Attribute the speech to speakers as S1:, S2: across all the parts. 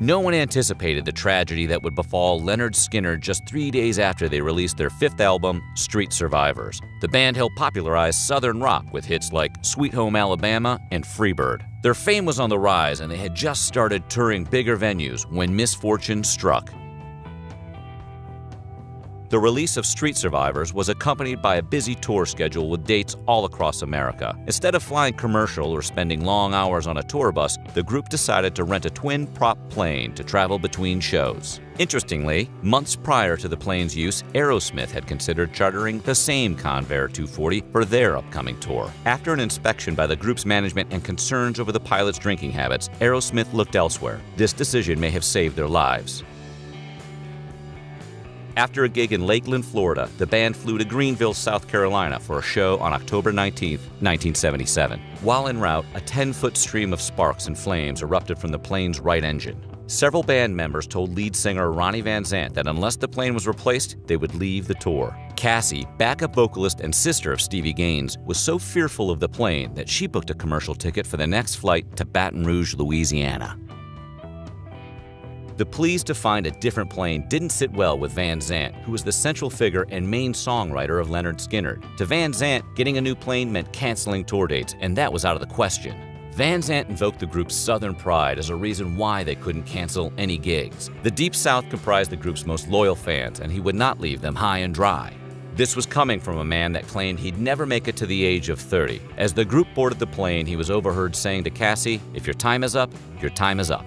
S1: No one anticipated the tragedy that would befall Lynard Skynard just 3 days after they released their fifth album, Street Survivors. The band helped popularize Southern rock with hits like Sweet Home Alabama and Freebird. Their fame was on the rise and they had just started touring bigger venues when misfortune struck. The release of Street Survivors was accompanied by a busy tour schedule with dates all across America. Instead of flying commercial or spending long hours on a tour bus, the group decided to rent a twin-prop plane to travel between shows. Interestingly, months prior to the plane's use, Aerosmith had considered chartering the same Convair 240 for their upcoming tour. After an inspection by the group's management and concerns over the pilots' drinking habits, Aerosmith looked elsewhere. This decision may have saved their lives. After a gig in Lakeland, Florida, the band flew to Greenville, South Carolina for a show on October 19, 1977. While en route, a 10-foot stream of sparks and flames erupted from the plane's right engine. Several band members told lead singer Ronnie Van Zant that unless the plane was replaced, they would leave the tour. Cassie, backup vocalist and sister of Stevie Gaines, was so fearful of the plane that she booked a commercial ticket for the next flight to Baton Rouge, Louisiana. The pleas to find a different plane didn't sit well with Van Zant, who was the central figure and main songwriter of Lynyrd Skynyrd. To Van Zant, getting a new plane meant canceling tour dates, and that was out of the question. Van Zant invoked the group's Southern pride as a reason why they couldn't cancel any gigs. The Deep South comprised the group's most loyal fans, and he would not leave them high and dry. This was coming from a man that claimed he'd never make it to the age of 30. As the group boarded the plane, he was overheard saying to Cassie, "If your time is up, your time is up."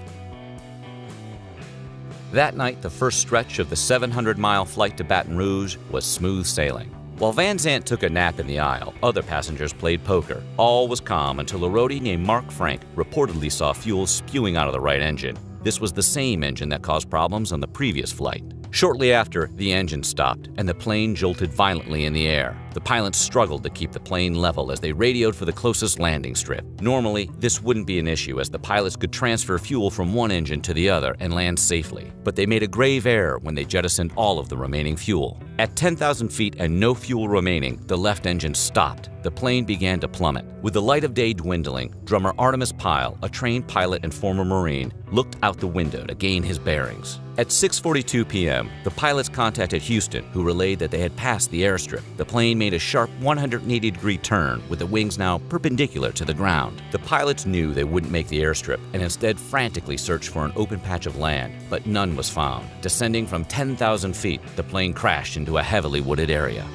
S1: That night, the first stretch of the 700-mile flight to Baton Rouge was smooth sailing. While Van Zant took a nap in the aisle, other passengers played poker. All was calm until a roadie named Mark Frank reportedly saw fuel spewing out of the right engine. This was the same engine that caused problems on the previous flight. Shortly after, the engine stopped and the plane jolted violently in the air. The pilots struggled to keep the plane level as they radioed for the closest landing strip. Normally, this wouldn't be an issue as the pilots could transfer fuel from one engine to the other and land safely. But they made a grave error when they jettisoned all of the remaining fuel. At 10,000 feet and no fuel remaining, the left engine stopped. The plane began to plummet. With the light of day dwindling, drummer Artemis Pyle, a trained pilot and former Marine, looked out the window to gain his bearings. At 6:42 p.m., the pilots contacted Houston, who relayed that they had passed the airstrip. The plane made a sharp 180-degree turn, with the wings now perpendicular to the ground. The pilots knew they wouldn't make the airstrip and instead frantically searched for an open patch of land, but none was found. Descending from 10,000 feet, the plane crashed into a heavily wooded area.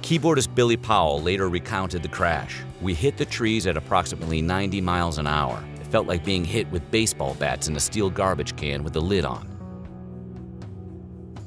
S1: Keyboardist Billy Powell later recounted the crash. "We hit the trees at approximately 90 miles an hour. It felt like being hit with baseball bats in a steel garbage can with the lid on."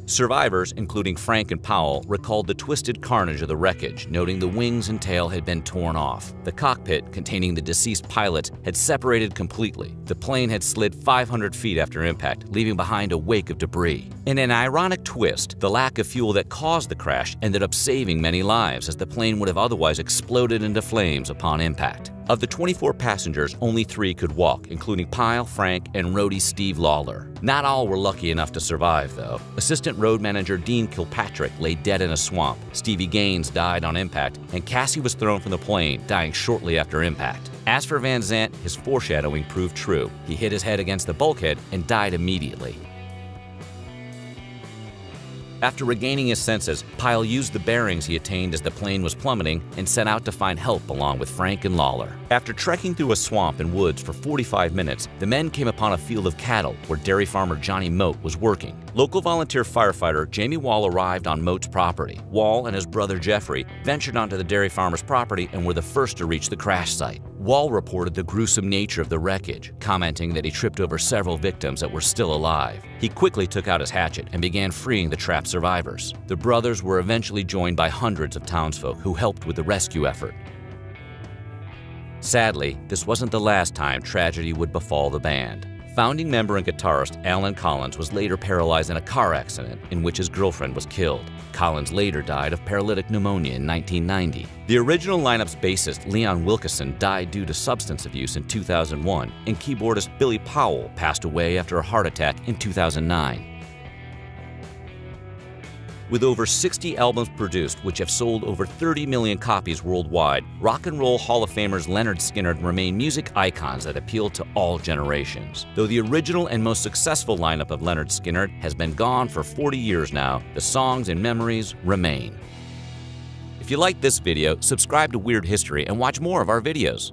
S1: Survivors, including Frank and Powell, recalled the twisted carnage of the wreckage, noting the wings and tail had been torn off. The cockpit, containing the deceased pilots, had separated completely. The plane had slid 500 feet after impact, leaving behind a wake of debris. In an ironic twist, the lack of fuel that caused the crash ended up saving many lives, as the plane would have otherwise exploded into flames upon impact. Of the 24 passengers, only 3 could walk, including Pyle, Frank, and roadie Steve Lawler. Not all were lucky enough to survive, though. Assistant road manager Dean Kilpatrick lay dead in a swamp, Stevie Gaines died on impact, and Cassie was thrown from the plane, dying shortly after impact. As for Van Zant, his foreshadowing proved true. He hit his head against the bulkhead and died immediately. After regaining his senses, Pyle used the bearings he attained as the plane was plummeting and set out to find help along with Frank and Lawler. After trekking through a swamp and woods for 45 minutes, the men came upon a field of cattle where dairy farmer Johnny Moat was working. Local volunteer firefighter Jamie Wall arrived on Moat's property. Wall and his brother Jeffrey ventured onto the dairy farmer's property and were the first to reach the crash site. Wall reported the gruesome nature of the wreckage, commenting that he tripped over several victims that were still alive. He quickly took out his hatchet and began freeing the trapped survivors. The brothers were eventually joined by hundreds of townsfolk who helped with the rescue effort. Sadly, this wasn't the last time tragedy would befall the band. Founding member and guitarist Alan Collins was later paralyzed in a car accident in which his girlfriend was killed. Collins later died of paralytic pneumonia in 1990. The original lineup's bassist Leon Wilkeson died due to substance abuse in 2001, and keyboardist Billy Powell passed away after a heart attack in 2009. With over 60 albums produced, which have sold over 30 million copies worldwide, Rock and Roll Hall of Famers Lynard Skynard remain music icons that appeal to all generations. Though the original and most successful lineup of Lynyrd Skynyrd has been gone for 40 years now, the songs and memories remain. If you liked this video, subscribe to Weird History and watch more of our videos.